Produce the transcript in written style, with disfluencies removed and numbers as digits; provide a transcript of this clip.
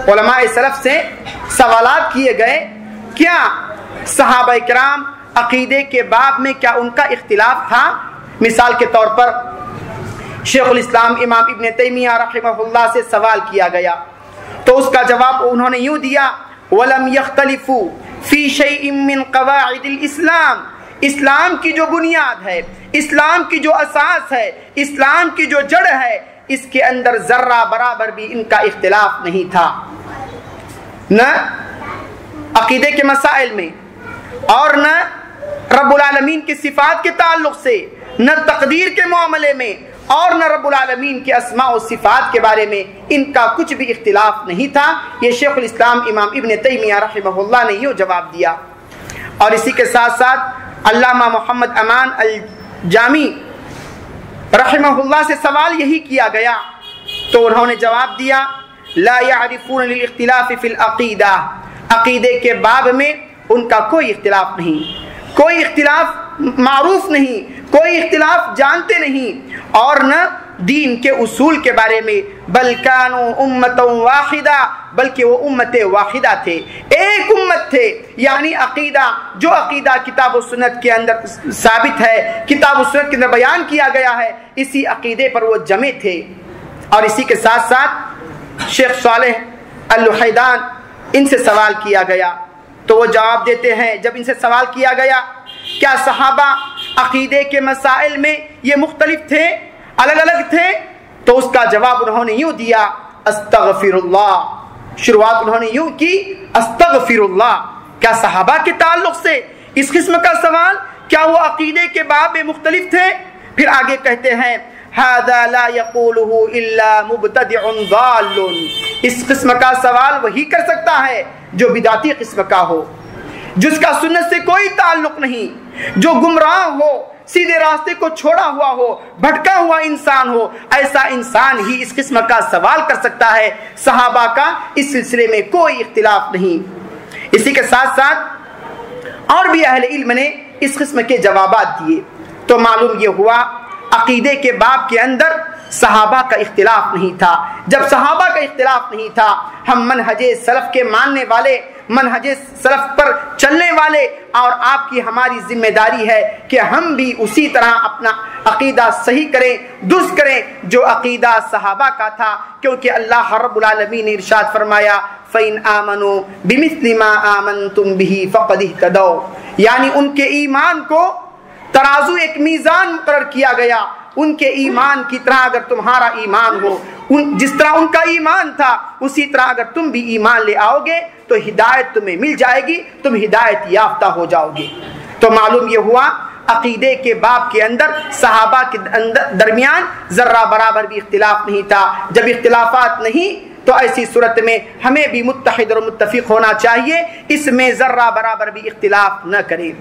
علماء سلف سے سوالات کیے گئے، کیا صحابہ کرام عقیدے کے باب میں کیا ان کا اختلاف تھا؟ مثال کے طور پر شیخ الاسلام امام ابن تیمیہ رحمہ اللہ سے سوال کیا گیا تو اس کا جواب انہوں نے یوں دیا، وَلَمْ يَخْتَلِفُوا فِي شَيْءٍ مِّن قَوَاعِدِ الْإِسْلَامِ، اسلام کی جو بنیاد ہے، اسلام کی جو اساس ہے، اسلام کی جو جڑ ہے، اس کے اندر ذرہ برابر بھی ان کا اختلاف نہیں تھا، نہ عقیدے کے مسائل میں اور نہ رب العالمین کی صفات کے تعلق سے، نہ تقدیر کے معاملے میں اور نہ رب العالمین کے اسماء و صفات کے بارے میں ان کا کچھ بھی اختلاف نہیں تھا۔ یہ شیخ الاسلام امام ابن تیمیہ رحمہ اللہ نے یوں جواب دیا۔ اور اسی کے ساتھ ساتھ علامہ محمد امان الجامی رحمہ اللہ سے سوال یہی کیا گیا تو انہوں نے جواب دیا، لا يعرفون للاختلاف فی العقیدہ، عقیدے کے باب میں ان کا کوئی اختلاف نہیں، کوئی اختلاف معروف نہیں، کوئی اختلاف جانتے نہیں، اور نہ دین کے اصول کے بارے میں، بل کانوا امۃ واحدہ، بلکہ وہ امت واحدہ تھے، ایک امت تھے، یعنی عقیدہ جو عقیدہ کتاب و سنت کے اندر ثابت ہے، کتاب و سنت کے اندر بیان کیا گیا ہے، اسی عقیدے پر وہ جمع تھے۔ اور اسی کے ساتھ ساتھ شیخ صالح الوحیدان ان سے سوال کیا گیا تو وہ جواب دیتے ہیں، جب ان سے سوال کیا گیا کیا صحابہ عقیدے کے مسائل میں یہ مختلف تھے، الگ الگ تھے، تو اس کا جواب انہوں نے یوں دیا، استغفر اللہ، شروعات انہوں نے یوں کی، استغفر اللہ۔ کیا صحابہ کے تعلق سے اس قسم کا سوال، کیا وہ عقیدے کے باب میں مختلف تھے؟ پھر آگے کہتے ہیں، هذا لا يقوله الا مبتدع ضال، اس قسم کا سوال وہی کر سکتا ہے جو بدعتی قسم کا ہو، جس کا سنت سے کوئی تعلق نہیں، جو گمراہ ہو، سیدھے راستے کو چھوڑا ہوا ہو، بھٹکا ہوا انسان ہو، ایسا انسان ہی اس قسم کا سوال کر سکتا ہے۔ صحابہ کا اس سلسلے میں کوئی اختلاف نہیں۔ اسی کے ساتھ ساتھ اور بھی اہل علم نے اس قسم کے جوابات دیے تو معلوم یہ ہوا عقیدے کے باب کے اندر صحابہ کا اختلاف نہیں تھا۔ جب صحابہ کا اختلاف نہیں تھا، ہم منہج سلف کے ماننے والے، منہج سلف پر چلنے والے، اور آپ کی ہماری ذمہ داری ہے کہ ہم بھی اسی طرح اپنا عقیدہ صحیح کریں، درست کریں جو عقیدہ صحابہ کا تھا، کیونکہ اللہ رب العالمین نے ارشاد فرمایا، فَإِنْ آمَنُوا بِمِثْلِ مَا آمَنْتُمْ بِهِ فَقَدِ اهْتَدَوْا، یعنی ان کے ایمان کو ترازو ایک میزان مقرر کیا گیا، ان کے ایمان کی طرح اگر تمہارا ایمان ہو، جس طرح ان کا ایمان تھا اسی طرح اگر تم بھی ایمان لے آؤ گے تو ہدایت تمہیں مل جائے گی، تم ہدایت یافتہ ہو جاؤ گے۔ تو معلوم یہ ہوا عقیدے کے باب کے اندر صحابہ کے درمیان ذرہ برابر بھی اختلاف نہیں تھا۔ جب اختلافات نہیں تو ایسی صورت میں ہمیں بھی متحد اور متفق ہونا چاہیے، اس میں ذرہ برابر بھی اختلاف نہ کریں۔